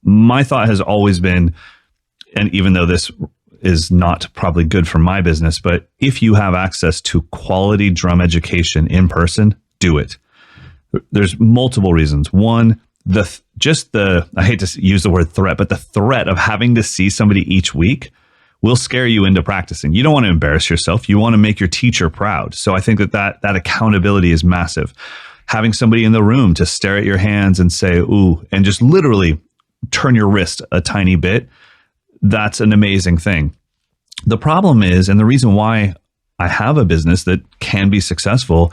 my thought has always been, and even though this is not probably good for my business, but if you have access to quality drum education in person, do it. There's multiple reasons. One, I hate to use the word threat, but the threat of having to see somebody each week will scare you into practicing. You don't want to embarrass yourself. You want to make your teacher proud. So I think that accountability is massive. Having somebody in the room to stare at your hands and say, ooh, and just literally turn your wrist a tiny bit, that's an amazing thing. The problem is, and the reason why I have a business that can be successful,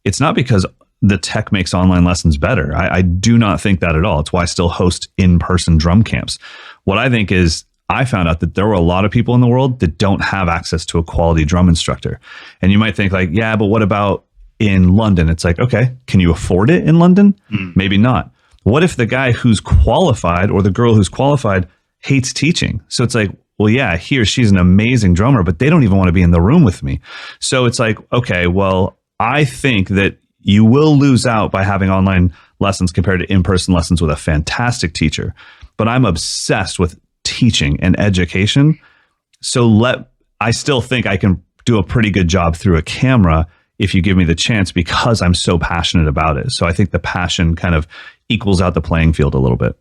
it's not because the tech makes online lessons better. I do not think that at all. It's why I still host in-person drum camps. What I think is, I found out that there were a lot of people in the world that don't have access to a quality drum instructor. And you might think like, yeah, but what about in London? It's like, okay, can you afford it in London? Maybe not. What if the guy who's qualified or the girl who's qualified hates teaching? So it's like, well, yeah, he or she's an amazing drummer, but they don't even want to be in the room with me. So it's like, okay, well, I think that you will lose out by having online lessons compared to in-person lessons with a fantastic teacher. But I'm obsessed with teaching and education. So I still think I can do a pretty good job through a camera if you give me the chance, because I'm so passionate about it. So I think the passion kind of equals out the playing field a little bit.